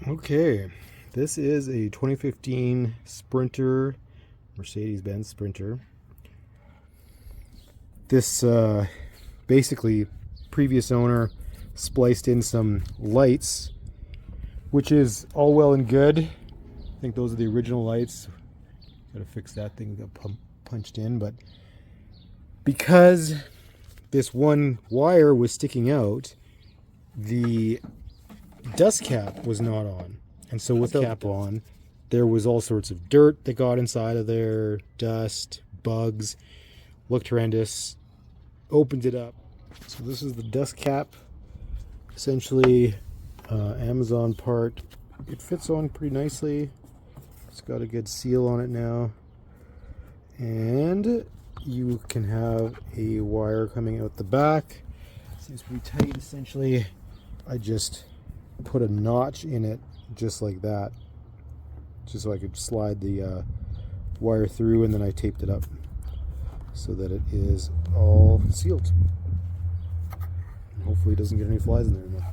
Okay, this is a 2015 Sprinter, Mercedes-Benz Sprinter. This basically, previous owner spliced in some lights, which is all well and good. I think those are the original lights. Gotta fix that thing that got punched in, but because this one wire was sticking out, the dust cap was not on, and so with the cap on, there was all sorts of dirt that got inside of there, dust, bugs. Looked horrendous. Opened it up. So this is the dust cap, essentially Amazon part. It fits on pretty nicely. It's got a good seal on it now, and you can have a wire coming out the back. Seems pretty tight. Essentially, I just put a notch in it just like that, just so I could slide the wire through, and then I taped it up so that it is all sealed. Hopefully it doesn't get any flies in there.